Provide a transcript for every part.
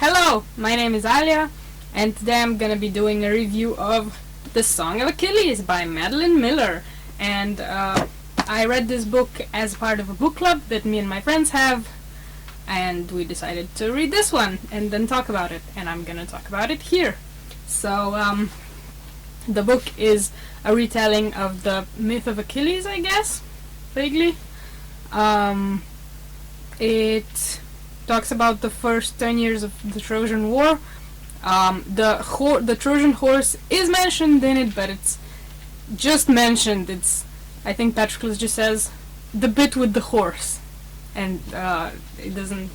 Hello, my name is Alia, and today I'm gonna be doing a review of The Song of Achilles by Madeline Miller. And I read this book as part of a book club that me and my friends have, and we decided to read this one and then talk about it, and I'm gonna talk about it here. So, the book is a retelling of the myth of Achilles, I guess, vaguely. It talks about the first 10 years of the Trojan War. The Trojan horse is mentioned in it, but it's just mentioned. I think Patroclus just says the bit with the horse, and it doesn't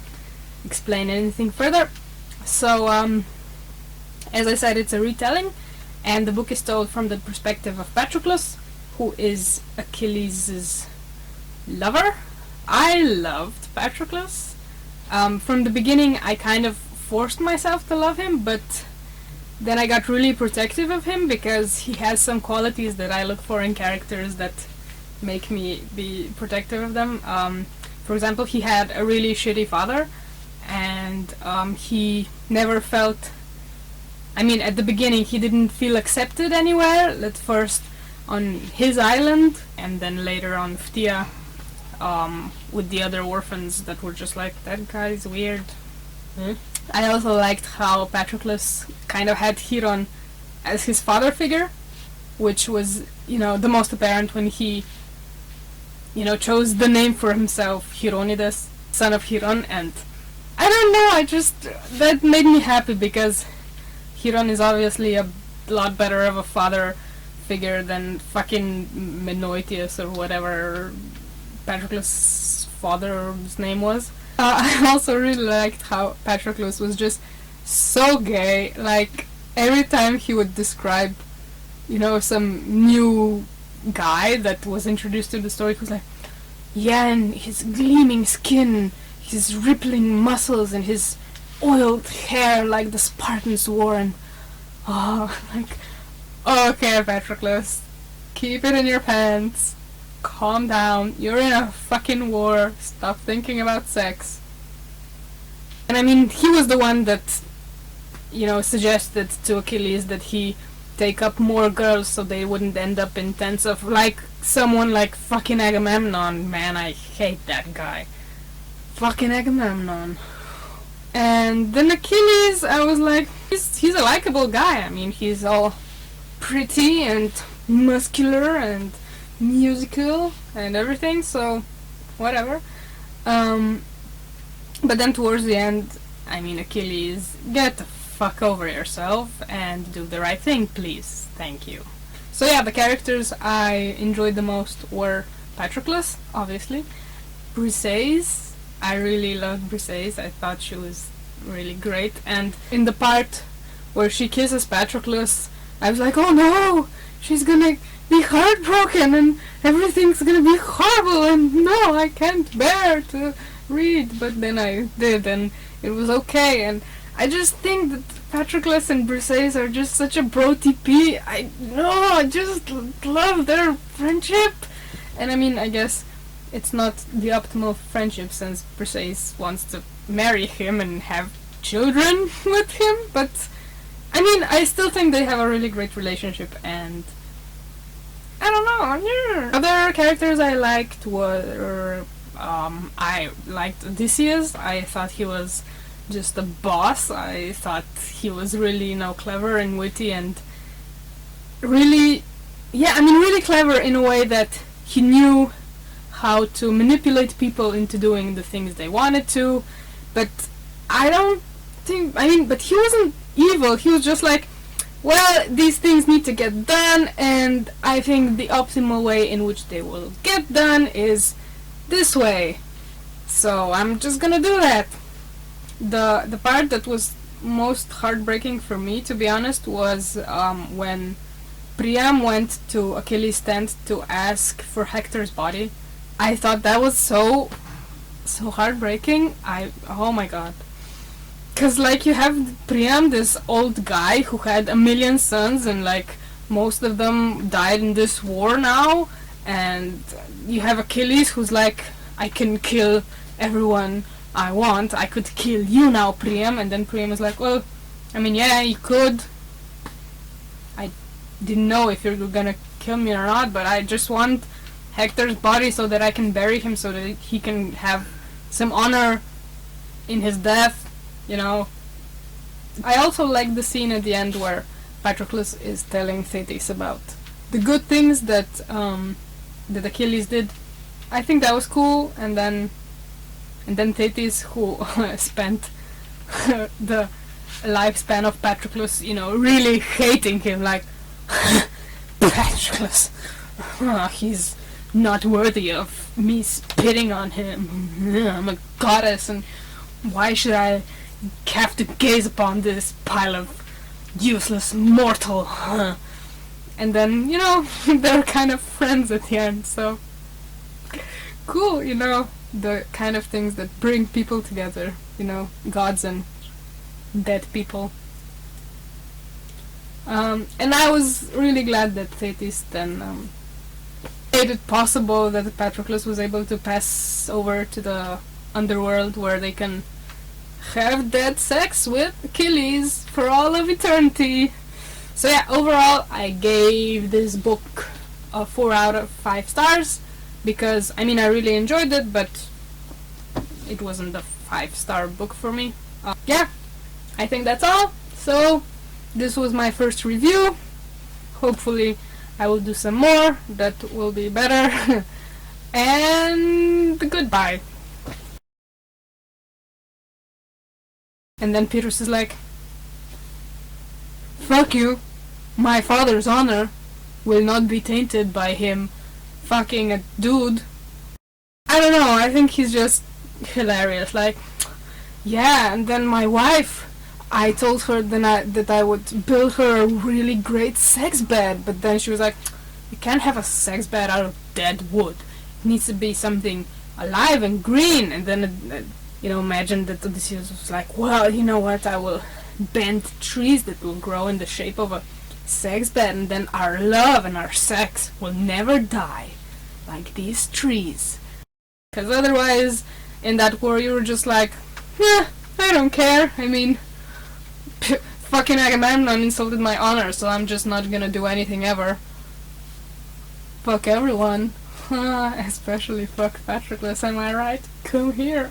explain anything further. So, as I said, it's a retelling, and the book is told from the perspective of Patroclus, who is Achilles' lover. I loved Patroclus. From the beginning, I kind of forced myself to love him, but then I got really protective of him because he has some qualities that I look for in characters that make me be protective of them. For example, he had a really shitty father, and he never felt... at the beginning, he didn't feel accepted anywhere. At first on his island, and then later on Phthia, with the other orphans that were just like, that guy's weird. I also liked how Patroclus kind of had Chiron as his father figure, which was, the most apparent when he, chose the name for himself, Chironides, son of Chiron, and I don't know, that made me happy because Chiron is obviously a lot better of a father figure than fucking Menoetius or whatever Patroclus' father's name was. I also really liked how Patroclus was just so gay. Like, every time he would describe, some new guy that was introduced to the story, he was like, yeah, and his gleaming skin, his rippling muscles, and his oiled hair like the Spartans wore, and okay, Patroclus, keep it in your pants. Calm down, you're in a fucking war, stop thinking about sex. And he was the one that, suggested to Achilles that he take up more girls so they wouldn't end up in tents of, someone like fucking Agamemnon. Man, I hate that guy. Fucking Agamemnon. And then Achilles, I was like, he's a likable guy. He's all pretty and muscular and musical and everything, so whatever. But then towards the end, Achilles, get the fuck over yourself and do the right thing, please. Thank you. So yeah, the characters I enjoyed the most were Patroclus, obviously. Briseis, I really loved Briseis. I thought she was really great, and in the part where she kisses Patroclus, I was like, oh no, she's gonna be heartbroken and everything's gonna be horrible, and no, I can't bear to read. But then I did, and it was okay. And I just think that Patroclus and Briseis are just such a bro TP. I just love their friendship. And I guess it's not the optimal friendship since Briseis wants to marry him and have children with him, but I still think they have a really great relationship, and I don't know. Yeah. Other characters I liked were I liked Odysseus. I thought he was just a boss. I thought he was really, clever and witty, and really, really clever in a way that he knew how to manipulate people into doing the things they wanted to. But I don't think, but he wasn't evil. He was just like, well, these things need to get done, and I think the optimal way in which they will get done is this way. So I'm just gonna do that. The part that was most heartbreaking for me, to be honest, was when Priam went to Achilles' tent to ask for Hector's body. I thought that was so heartbreaking. Oh my god. Cause you have Priam, this old guy who had 1 million sons, and most of them died in this war now, and you have Achilles who's like, I can kill everyone I want. I could kill you now, Priam. And then Priam is like, well, I mean, yeah, you could. I didn't know if you're gonna kill me or not, but I just want Hector's body so that I can bury him, so that he can have some honor in his death, you know. I also like the scene at the end where Patroclus is telling Thetis about the good things that that Achilles did. I think that was cool, and then Thetis, who spent the lifespan of Patroclus, you know, really hating him, like, Patroclus, he's not worthy of me spitting on him. I'm a goddess, and why should I have to gaze upon this pile of useless mortal? And then, you know, they're kind of friends at the end, so cool, you know, the kind of things that bring people together, you know, gods and dead people. And I was really glad that Thetis then made it possible that Patroclus was able to pass over to the underworld, where they can have dead sex with Achilles for all of eternity. So yeah, overall I gave this book a 4 out of 5 stars, because I mean I really enjoyed it, but it wasn't a 5-star book for me. Yeah, I think that's all. So this was my first review. Hopefully I will do some more that will be better. And goodbye. And then Petrus is like, fuck you, my father's honor will not be tainted by him fucking a dude. I don't know, I think he's just hilarious. Like, yeah, and then my wife, I told her that I would build her a really great sex bed, but then she was like, you can't have a sex bed out of dead wood. It needs to be something alive and green. And then, you know, imagine that Odysseus was like, well, you know what, I will bend trees that will grow in the shape of a sex bed, and then our love and our sex will never die, like these trees. Because otherwise, in that war, you were just like, yeah, I don't care. I mean, fucking Agamemnon insulted my honor, so I'm just not gonna do anything ever. Fuck everyone. Especially fuck Patroclus, am I right? Come here.